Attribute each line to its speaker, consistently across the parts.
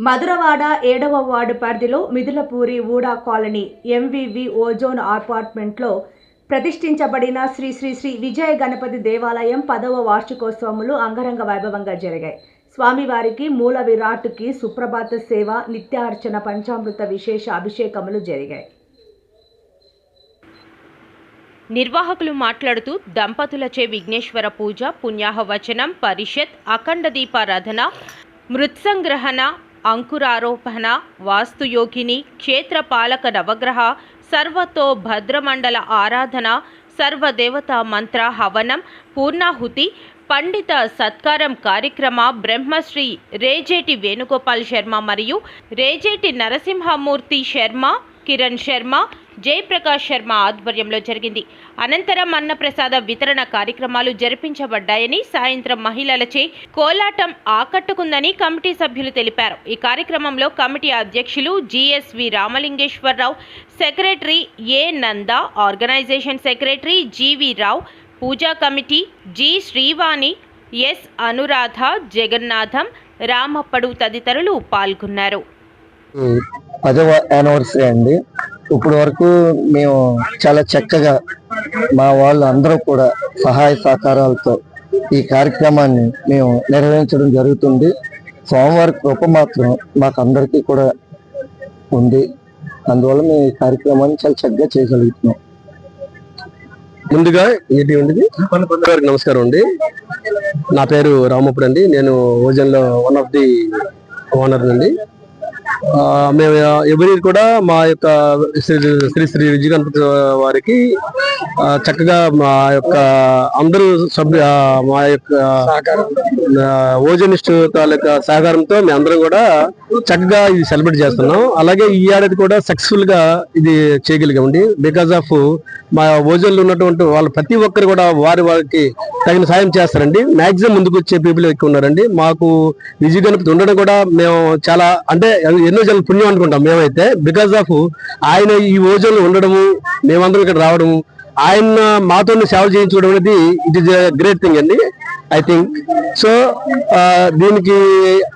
Speaker 1: మధురవాడ 7వ వార్డు పరిధిలో మిదులపూరి ఊడా colony MVV ozone అపార్ట్మెంట్లో ప్రతిష్ఠించబడిన శ్రీ శ్రీ శ్రీ విజయ గణపతి దేవాలయం 10వ వార్షికోత్సవములు అంగరంగ వైభవంగా జరిగాయి. స్వామివారికి మూల విరాట్కి సుప్రభాత సేవ, నిత్యార్చన, పంచామృత విశేష అభిషేకములు జరిగాయి.
Speaker 2: నిర్వాహకులు మాట్లాడుతూ దంపతులచే విఘ్నేశ్వర పూజ, పుణ్యాహవచనం, పరిషత్, అఖండ దీపారాధన, మృత్సంగ్రహణ, అంకురారోపణ, వాస్తుయోగిని, క్షేత్రపాలక నవగ్రహ, సర్వతో భద్రమండల ఆరాధన, సర్వదేవతా మంత్ర హవనం, పూర్ణాహుతి, పండిత సత్కారం కార్యక్రమ బ్రహ్మశ్రీ రేజేటి వేణుగోపాల్ శర్మ మరియు రేజేటి నరసింహమూర్తి శర్మ, కిరణ్ శర్మ, జయప్రకాష్ శర్మ ఆధ్వర్యంలో జరిగింది. అనంతరం అన్నప్రసాద వితరణ కార్యక్రమాలు జరిపించబడ్డాయని, సాయంత్రం మహిళలచే కోలాటం ఆకట్టుకుందని కమిటీ సభ్యులు తెలిపారు. ఈ కార్యక్రమంలో కమిటీ అధ్యక్షులు GSV Ramalingeswara Rao, secretary A Nanda, organisation secretary GV Rao, పూజా committee G Srivani, S Anuradha, Jagannatham, Ramappadu తదితరులు పాల్గొన్నారు.
Speaker 3: 10వ యానివర్సరీ అండి. ఇప్పుడు వరకు మేము చాలా చక్కగా మా వాళ్ళు అందరూ కూడా సహాయ సహకారాలతో ఈ కార్యక్రమాన్ని మేము నిర్వహించడం జరుగుతుంది. స్వామివారి కృప మాత్రం మాకు అందరికీ కూడా ఉంది. అందువల్ల మేము ఈ కార్యక్రమాన్ని చాలా చక్కగా చేయగలుగుతున్నాం.
Speaker 4: ముందుగా నమస్కారం అండి. నా పేరు రామప్పుడు అండి. నేను ఓజన్లో వన్ ఆఫ్ ది ఓనర్ అండి. మేము ఎవరి కూడా మా యొక్క శ్రీ శ్రీ విజయ గణపతి వారికి చక్కగా మా యొక్క అందరూ మా యొక్క ఓజనిస్ట్ తాలూకా సహకారంతో మేము అందరం కూడా చక్కగా ఇది సెలబ్రేట్ చేస్తున్నాం. అలాగే ఈ ఏడాది కూడా సక్సెస్ఫుల్ గా ఇది చేయగలిగామండి. బికాస్ ఆఫ్ మా ఓజన్లో ఉన్నటువంటి వాళ్ళు ప్రతి ఒక్కరు కూడా వారికి తగిన సాయం చేస్తారండి. మాక్సిమం ముందుకు వచ్చే పీపుల్ ఎక్కువ ఉన్నారండి. మాకు విజయ గణపతి ఉండడం కూడా మేము చాలా అంటే ఎన్నో జనం పుణ్యం అనుకుంటాం మేమైతే. బికాస్ ఆఫ్ ఆయన ఈ ఓజన్లో ఉండడము, మేమందరం ఇక్కడ రావడము, ఆయన మాతో సేవ చేయించుకోవడం అనేది ఇట్ ఈస్ గ్రేట్ థింగ్ అండి, ఐ థింక్. సో దీనికి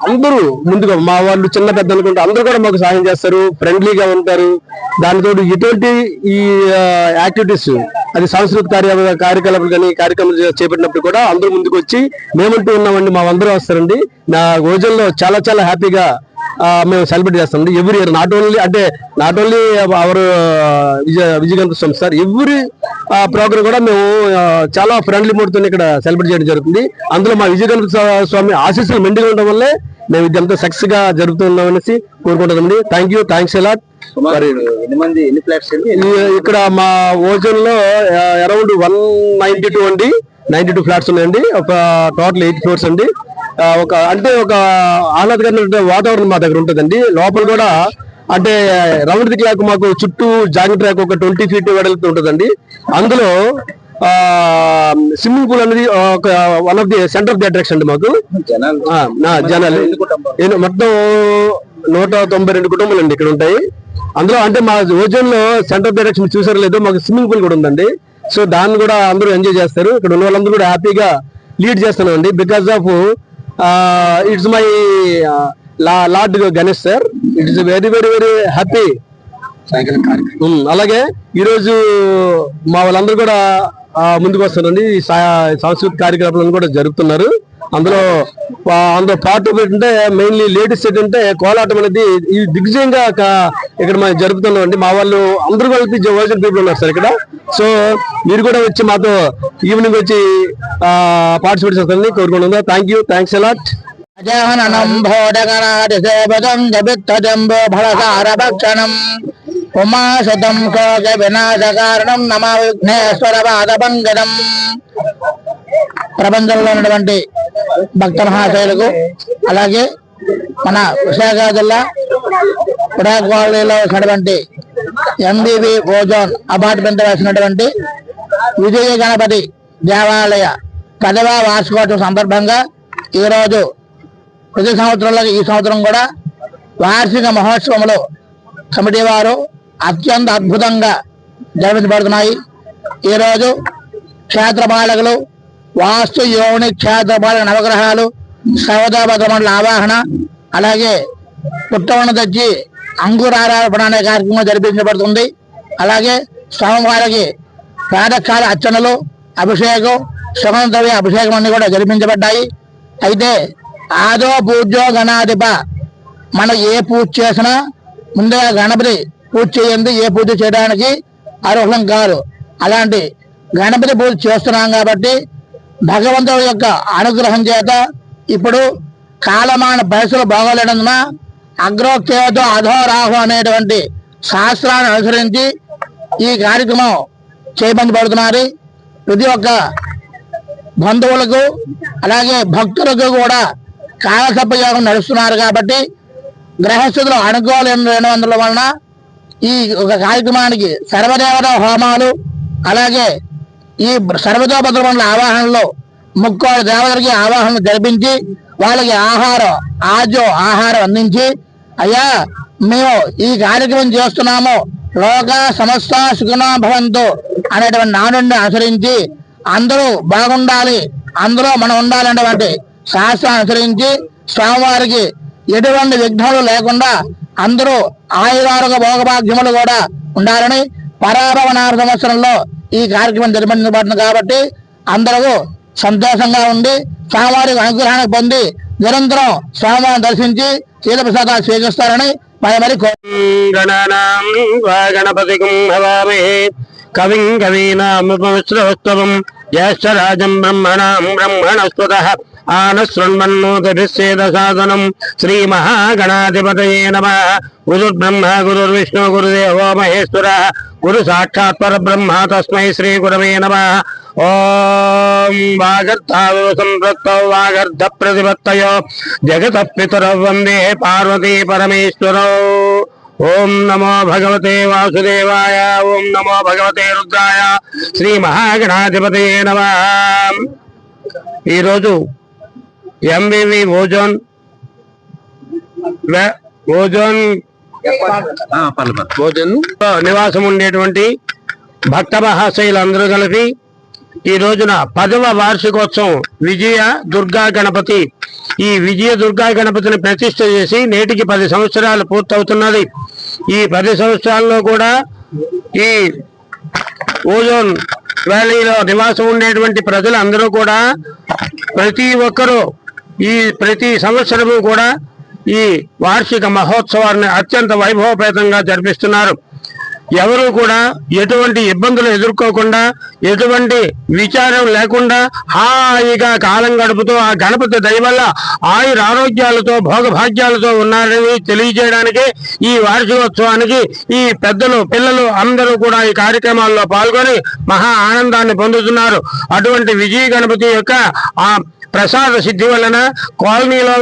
Speaker 4: అందరూ ముందుగా మా వాళ్ళు చిన్న పెద్ద అనుకుంటే అందరూ కూడా మాకు సహాయం చేస్తారు, ఫ్రెండ్లీగా ఉంటారు. దానితో ఇటువంటి ఈ యాక్టివిటీస్, అది సాంస్కృతిక కార్యకలాపాలు కానీ కార్యక్రమాలు చేపట్టినప్పుడు కూడా అందరూ ముందుకు వచ్చి మేమంటూ ఉన్నామండి, మా అందరూ వస్తారండి. నా రోజుల్లో చాలా చాలా హ్యాపీగా మేము సెలబ్రేట్ చేస్తామండి every year. Not only our Vijaya Ganapati Swami sir, every programme కూడా మేము చాలా ఫ్రెండ్లీ మూడ్తో ఇక్కడ సెలబ్రేట్ చేయడం జరుగుతుంది. అందులో మా విజయ గణపతి స్వామి ఆశీస్సులు మెండుగా ఉండడం వల్లే మేము ఇదంతా సక్సెస్ గా జరుగుతున్నాం అనేసి కోరుకుంటున్నామండి. Thanks a lot. ఇక్కడ మా ఓజన్ లో అరౌండ్ 192 అండి, 92 ఫ్లాట్స్ ఉన్నాయండి. ఒక టోటల్ 8 ఫ్లోర్స్ అండి. ఒక ఆహ్లాదకరమైన వాతావరణం మా దగ్గర ఉంటుందండి. లోపల కూడా అంటే రౌండ్ ది క్లాక్ మాకు చుట్టూ జాగింగ్ ట్రాక్ ఒక 20 ఫీట్ వెడల్పు ఉంటుందండి. అందులో స్విమ్మింగ్ పూల్ అనేది ఒక one of the centre of the attraction అండి. మాకు జనాలు మొత్తం 192 కుటుంబాలు అండి ఇక్కడ ఉంటాయి. అందులో అంటే మా ఓజన్ లో సెంటర్ ఆఫ్ ది అట్రాక్షన్ చూసారో లేదో, మాకు స్విమ్మింగ్ పూల్ కూడా ఉందండి. సో దాన్ని కూడా అందరూ ఎంజాయ్ చేస్తారు. ఇక్కడ ఉన్న వాళ్ళందరూ కూడా హ్యాపీగా లీడ్ చేస్తున్నాం అండి. Because of it's my lord Ganesh sir, it is very very very happy. అలాగే ఈరోజు మా వాళ్ళందరూ కూడా ముందుకు వస్తారండి. సాంస్కృతిక కార్యక్రమాలను కూడా జరుపుతున్నారు. అందులో పార్ట్ ఏంటంటే మెయిన్లీ లేడీస్ ఏంటంటే కోలాటం అనేది ఈ దిగ్విజయంగా ఇక్కడ మనం జరుపుతున్నాం అండి. మా వాళ్ళు అందరూ కలిపి ఓజన్ పీపుల్ ఉన్నారు సార్ ఇక్కడ. సో మీరు కూడా వచ్చి మాతో ఈవినింగ్ వచ్చి పార్టిసిపేట్ చేస్తారని కోరుకుంటున్నా. Thanks a lot.
Speaker 5: ఉమాశతం శోక వినాశకారణం నమ విఘ్నేశ్వర పాదపంకజం. ప్రపంచంలో ఉన్నటువంటి భక్త మహాశైలకు, అలాగే మన విశాఖ జిల్లా పుడా కాలనీలో ఉన్నటువంటి ఎంబీబీ ఓజోన్ అపార్ట్మెంట్ వేసినటువంటి విజయ గణపతి దేవాలయ 10వ వార్షికోత్సవం సందర్భంగా ఈరోజు ప్రతి సంవత్సరంలో ఈ సంవత్సరం కూడా వార్షిక మహోత్సవంలో కమిటీ వారు అత్యంత అద్భుతంగా జరిపించబడుతున్నాయి. ఈరోజు క్షేత్రపాలకులు, వాస్తు యోని క్షేత్రపాలక నవగ్రహాలు, సర్వదేవతా మండల ఆవాహన, అలాగే పుట్టవను తెచ్చి అంకురారాపణ అనే కార్యక్రమం జరిపించబడుతుంది. అలాగే స్వామివారికి ప్రాతకాల అర్చనలు, అభిషేకం, సుగంధ ద్రవ్య అభిషేకం అన్ని కూడా జరిపించబడ్డాయి. అయితే ఆదో పూజ్యో గణాధిప, మనం ఏ పూజ చేసినా ముందుగా గణపతి పూజ చేయండి, ఏ పూజ చేయడానికి అర్హులం కాదు. అలాంటి గణపతి పూజ చేస్తున్నాం కాబట్టి భగవంతుడి యొక్క అనుగ్రహం చేత ఇప్పుడు కాలమాన పరిస్థితులు బాగోలేనందున అగ్రోక్తేతో అధోరాహు అనేటువంటి శాస్త్రాన్ని అనుసరించి ఈ కార్యక్రమం చేయబడుతున్నారు. ప్రతి ఒక్క బంధువులకు అలాగే భక్తులకు కూడా కాలసర్పయోగం నడుస్తున్నారు కాబట్టి గ్రహస్థితులు అనుకోలేనందుల వలన ఈ ఒక కార్యక్రమానికి సర్వదేవత హోమాలు, అలాగే ఈ సర్వతోభద్రమండల ఆవాహనలో ముక్కోటి దేవతలకి ఆవాహన జరిపించి వాళ్ళకి ఆహారం అందించి, అయ్యా మేము ఈ కార్యక్రమం చేస్తున్నాము, లోక సమస్త సుఖినో భవంతు అనేటువంటి నానుడిని అనుసరించి అందరూ బాగుండాలి, అందులో మనం ఉండాలనేటువంటి శాస్త్రం అనుసరించి స్వామివారికి ఎటువంటి విఘ్నాలు లేకుండా అందరూ ఆయురారోగ్య భోగభాగ్యములు కూడా ఉండాలని పరాభవనామ సంవత్సరంలో ఈ కార్యక్రమం జరిపించబడుతుంది. కాబట్టి అందరూ సంతోషంగా ఉండి స్వామివారి అనుగ్రహాన్ని పొంది నిరంతరం స్వామివారిని దర్శించి శీలప్రసాదాలు స్వీకరిస్తారని మరి
Speaker 4: గణపతి కవిం కవీనాముపమిశ్రోత్సవం జ్యేష్ఠరాజం బ్రహ్మణాం బ్రహ్మణస్పతః ఆనశృణ్వన్నోతిభిస్సేదసాదనం శ్రీమహాగణాధిపతయే నమః. గురుర్బ్రహ్మ గురుర్విష్ణు గురుదేవో మహేశ్వరః గురు సాక్షాత్ పరబ్రహ్మ తస్మై శ్రీ గురవే నమః. ఓం వాగర్థావో సంపృక్తౌ వాగర్థ ప్రతిపత్తయో జగతః పితరౌ వందే పార్వతీ పరమేశ్వరౌ. ఓం నమో భగవతే వాసుదేవాయ. ఓం నమో భగవతే రుద్రాయ. శ్రీ మహాగణాధిపతయే నమః. ఈరోజు ఎంవివి ఓజోన్ నివాసం ఉండేటువంటి భక్త మహాశయులందరూ కలిపి ఈ రోజున 10వ వార్షికోత్సవం విజయ దుర్గా గణపతి, ఈ విజయ దుర్గా గణపతిని ప్రతిష్ఠ చేసి నేటికి 10 సంవత్సరాలు పూర్తవుతున్నది. ఈ 10 సంవత్సరాల్లో కూడా ఈ ఓజోన్ వ్యాలీలో నివాసం ఉండేటువంటి ప్రజలందరూ కూడా ప్రతి ఒక్కరూ ప్రతి సంవత్సరము కూడా ఈ వార్షిక మహోత్సవాన్ని అత్యంత వైభవపేతంగా జరిపిస్తున్నారు. ఎవరు కూడా ఎటువంటి ఇబ్బందులు ఎదుర్కోకుండా, ఎటువంటి విచారం లేకుండా హాయిగా కాలం గడుపుతూ ఆ గణపతి దయ వల్ల ఆయురారోగ్యాలతో భోగభాగ్యాలతో ఉన్నారని తెలియజేయడానికి ఈ వార్షికోత్సవానికి ఈ పెద్దలు పిల్లలు అందరూ కూడా ఈ కార్యక్రమాల్లో పాల్గొని మహా ఆనందాన్ని పొందుతున్నారు. అటువంటి విజయ గణపతి యొక్క ఆ ప్రసాద సిద్ధి వలన కాలనీలో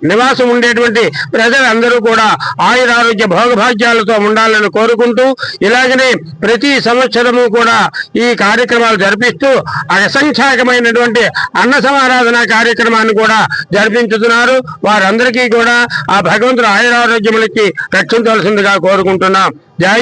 Speaker 4: నివాసం ఉండేటువంటి ప్రజలందరూ కూడా ఆయురారోగ్య భోగభాగ్యాలతో ఉండాలని కోరుకుంటూ, ఇలాగనే ప్రతి సంవత్సరము కూడా ఈ కార్యక్రమాలు జరిపిస్తూ అసంఖ్యాకమైనటువంటి అన్న సమారాధన కార్యక్రమాన్ని కూడా జరిపించుతున్నారు. వారందరికీ కూడా ఆ భగవంతుడు ఆయురారోగ్యములకి రక్షించవలసిందిగా కోరుకుంటున్నాం. జై